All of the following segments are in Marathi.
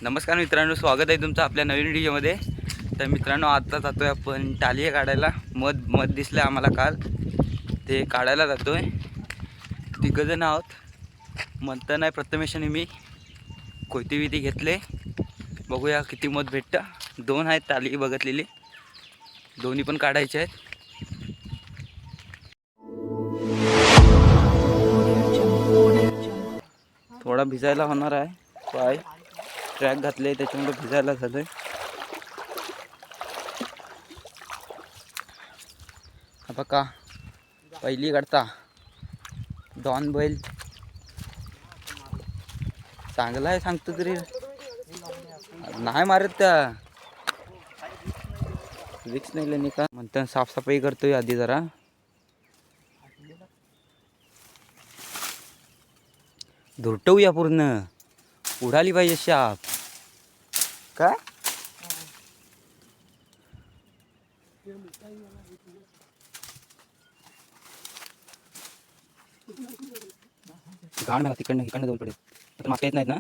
नमस्कार मित्रांनो, स्वागत आहे तुमचं आपल्या नवीन व्हिडिओमध्ये. तर मित्रांनो, आता जातो आहे आपण टालिये काढायला. मध दिसलं आम्हाला काल, ते काढायला जातो आहे. तिघंजण आहोत. मंथन आहे, प्रथमेश आणि मी. कोयती विती घेतले, बघूया किती मध भेटतं. 2 आहेत टालिये बघितलेली, दोन्ही पण काढायचे आहेत. थोडा भिजायला होणार आहे, पाय ट्रॅक घातले त्याच्यामुळे भिजायला झालं. हा बघा, पहिली काढता डॉन बैल चांगला आहे सांगतो तरी नाही मारत. त्या रिक्स नाही लेणे का म्हणतात. साफसफाई करतोय आधी जरा. धुरटवूया पूर्ण, उडाली पाहिजे शाप. काय गाड मला तिकडनं जाऊ पडेल. आता मागता येत नाहीत ना.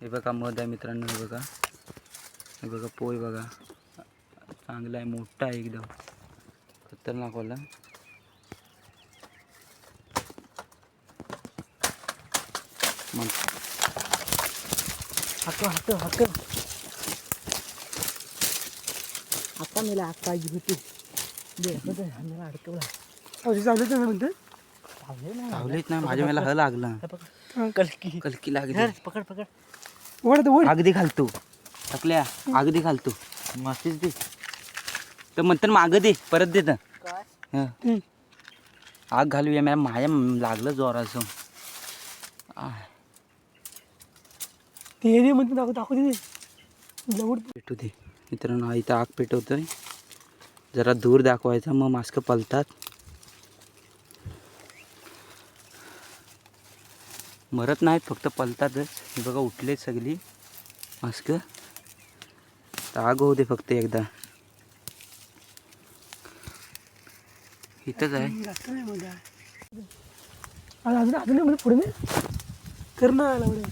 हे बघा मध आहे मित्रांनो. हे बघा पोय बघा, चांगला आहे, मोठा आहे एकदम, खतरनाक वाला. हक्क आता मला आता होती मला अडकवला. धावलेच नाही माझ्या मला ह लागला. कलकी लागली. पकड अगदी घालतो टाकल्या, अगदी घालतो मस्तीच दे. तर म्हणतात मागं दे, परत दे. तर आग घालूया. मला माझ्या लागलं जोराचं. ते म्हणते दाखवू दे, पेटू दे मित्रांनो. इथं आग पेटवतोय, जरा दूर दाखवायचा, मग मास्क पलतात. मरत नाहीत, फक्त पलतातच. हे बघा उठलेच सगळी मास्क. आग होऊ दे फक्त एकदा. इथंच आहे अजून पुढे करणं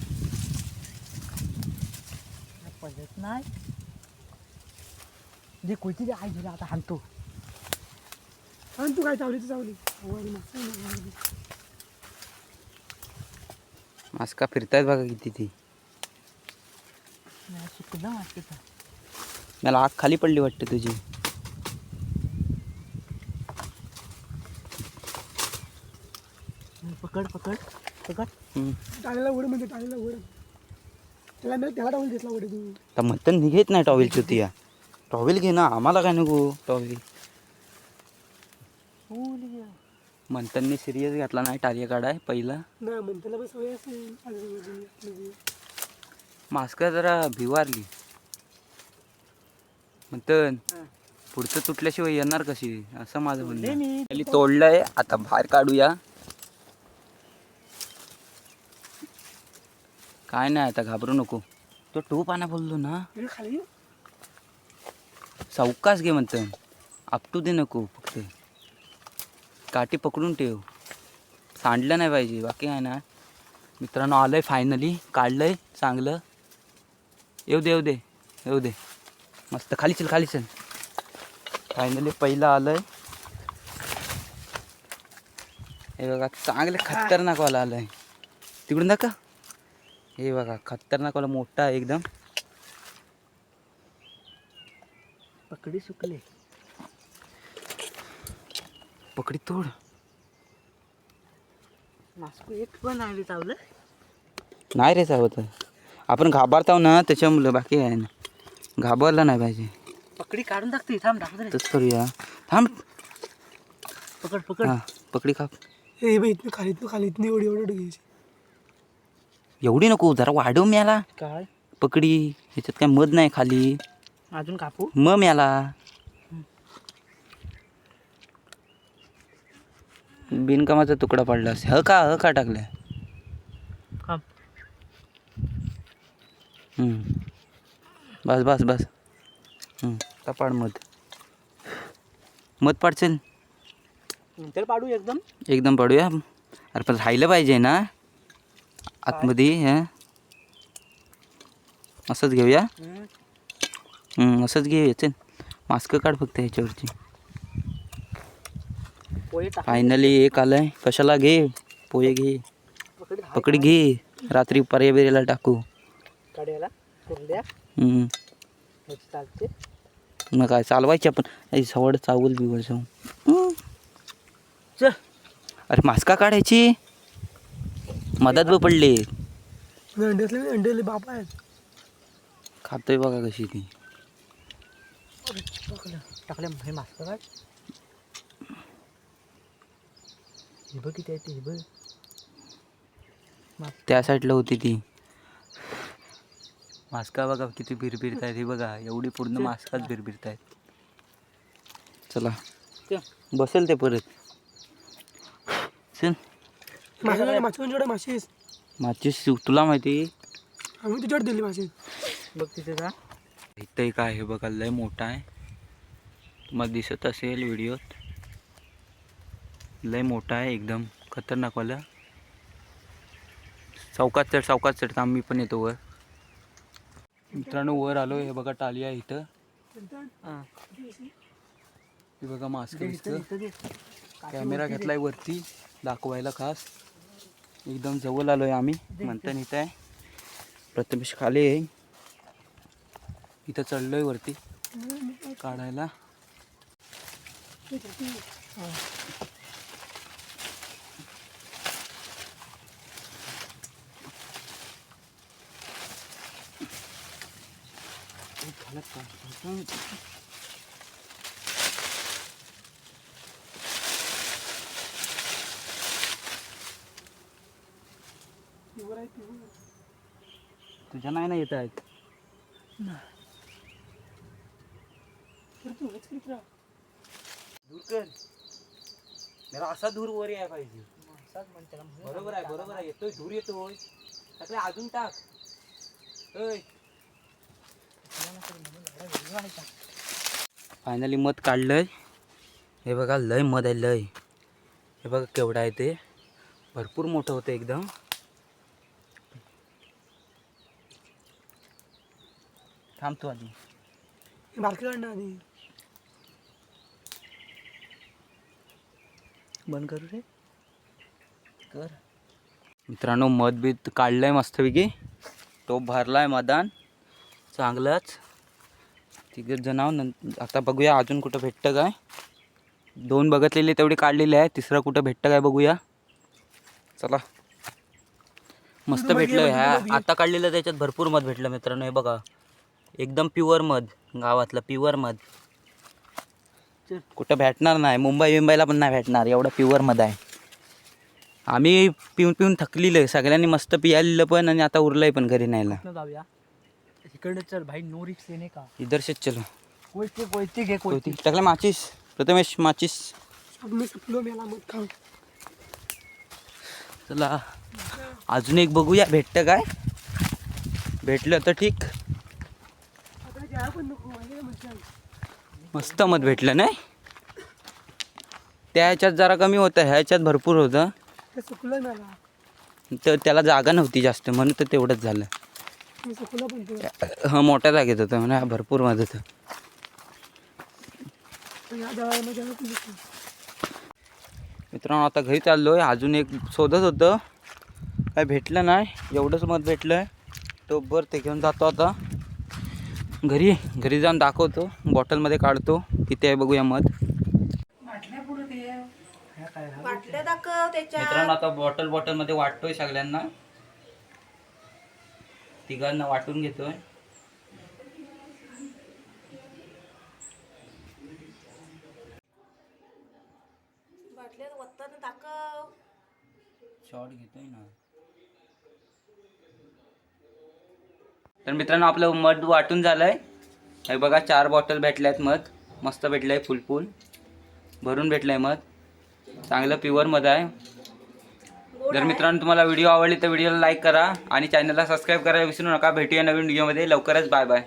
पद्धत नाही. जे कोयती जे आहे आता हाणतो काय चावली मास्का फिरतायत बघा किती. ती मला आग खाली पडली वाटते तुझी. पकड टाळीला ओढ, म्हणजे टाळीला ओढ. त्याला टॉवेल दिसला ओढे तू. तर म्हणतं निघेत नाही टॉवेल चुती. या टॉवेल घे ना, आम्हाला काय नको टॉवेल. मंथनने सिरियस घातला नाही टालिया काढाय पहिला. नाही मंथनला बस सवय असेल. मास्क जरा भिवारली. मंथन पुढचं तुटल्याशिवाय येणार कशी, असं माझं म्हणणं. खाली तोडलंय, आता बाहेर काढूया. काय नाही, आता घाबरू नको. तो टू पाना बोललो ना, खाली सावकाश घे म्हणतं. आपटू दे नको, फक्त काठी पकडून ठेव. सांडलं नाही पाहिजे, बाकी काय ना. मित्रांनो आलंय फायनली, काढलंय चांगलं. येऊ दे मस्त. खाली चल. फायनली पहिलं आलंय. हे बघा चांगलं खतरनाक वाला आलंय. तिकडून दाखवा. हे बघा खतरनाक वाला, मोठा आहे एकदम. पकडी सुकले, पकडी तोड. मास्क एक पण नाही चावलं. नाही रे चावत, आपण घाबरताव ना त्याच्यामुळे, बाकी आहे ना. घाबरला नाही पाहिजे. पकडी काढून टाकते. थांब दाखवत रे. तच करूया. थांब. पकड हां पकडी काप. हे बाई इथनं खाली एवढी घ्यायची. एवढी नको, जरा वाढव म्याला. काय पकडी ह्याच्यात काय मध नाही खाली. अजून कापू मग म्याला बिनकामाचा तुकडा पडला. ह का टाकलाय. बस कपाड मध पाडचेल. तर पाडू एकदम एकदम पाडूया. अरे पण राहिलं पाहिजे ना आतमध्ये. हं असंच घेऊया. असंच घेऊया. चल मास्क काढ फक्त ह्याच्यावरची. फायनली एक आलंय. कशाला घे. पोहे घे. पकडी घे. रात्री पर्याबिरीला टाकू. काढायला कुरड्या चालते. मग काय चालवायची आपण. सवड चावल बिवल जाऊन. चल अरे मास्का काढायची. मधात पडले. अंडे बाप आहेत. खातोय बघा कशी ती. टाकल्या हे मास्क काढ. हे बघ किती आहे ते. हे बघ त्या साईडला होती ती. मास्का बघा किती बिरबिरत आहेत. हे बघा एवढी पूर्ण मास्काच बिरबिरत आहेत. चला बसेल ते परत. चल माचीस तुला माहिती आम्ही तुझ्याकडे दिली माशी. बघ तिथे का इथं काय हे बघा लय मोठा आहे. तुम्हाला दिसत असेल व्हिडिओत. लय मोठा आहे एकदम खतरनाकवाला. चौकात चढ आम्ही पण येतो वर. मित्रांनो वर आलो. हे बघा टाली आहे इथं. हे बघा मास्क दिसतं. कॅमेरा घेतलाय वरती दाखवायला खास. एकदम जवळ आलोय आम्ही. म्हणता इथं आहे. प्रथमेश खाली आहे. इथं चढलोय वरती काढायला. तुझ्या नाही ना येत आहेत. दूर कर. मला असा दूर वर यायला पाहिजे. बरोबर आहे येतोय दूर येतोय. टाकले अजून टाक. फायनली मध काढलंय. हे बघा लय मध आहे लय. हे बघा केवढा आहे ते. भरपूर मोठं होतं एकदम. थांबतो आधी. आधी बंद करू रे. कर. मित्रांनो मध बीत काढलंय मस्तपैकी. टोप भरलाय मदान चांगलंच. तिघ जण आता बघूया अजून कुठं भेटतं काय. 2 बघितलेले तेवढे काढलेले आहे. तिसरं कुठं भेटतं काय बघूया. चला मस्त भेटलं. ह्या आता काढलेलं त्याच्यात भरपूर मध भेटलं मित्रांनो. हे बघा एकदम प्युअर मध. गावातलं प्युअर मध कुठं भेटणार नाही. मुंबईला पण नाही भेटणार. एवढं प्युअर मध आहे. आम्ही पिऊन थकलेलं आहे. सगळ्यांनी मस्त पियालेलं पण. आणि आता उरलंय पण घरी न्यायला. जाऊया इकडे. चल भाई नो रिक्स लेने का. इधर से चलो. कोयती घे. कोयती टाकले माचीस. प्रथमेश माचीस. चला अजून एक बघूया भेटतं काय. भेटलं तर ठीक. मस्त मध भेटलं नाही. त्या ह्याच्यात जरा कमी होतं. ह्याच्यात भरपूर होतं. तर त्याला जागा नव्हती जास्त म्हणून तर तेवढंच झालं. हा मोठ्या जागेत होतं म्हणा. भरपूर मध होतं. मित्रांनो आता घरी चाललोय. अजून एक शोधत होतं काय भेटलं नाही. एवढंच मध भेटलंय. टोपभर ते घेऊन जातो आता घरी जाऊन दाखवतो. बॉटलमध्ये काढतो किती आहे बघूया मध. मित्रांनो आता बॉटलमध्ये वाटतोय सगळ्यांना. तिघांना वाटून घेतोय. शॉर्ट घेतोय ना. तर मित्रांनो आपलं मध वाटून झालंय. हे बघा 4 बॉटल भेटल्यात मध. मस्त भेटलंय. फुल भरून भेटलंय मध. चांगलं प्युअर मध आहे. जर मित्रांनो तुम्हाला व्हिडिओ आवडली तर व्हिडिओला लाईक करा आणि चॅनलला सबस्क्राईब करायला विसरू नका. भेटूया नवीन व्हिडिओमध्ये लवकरच. Bye bye.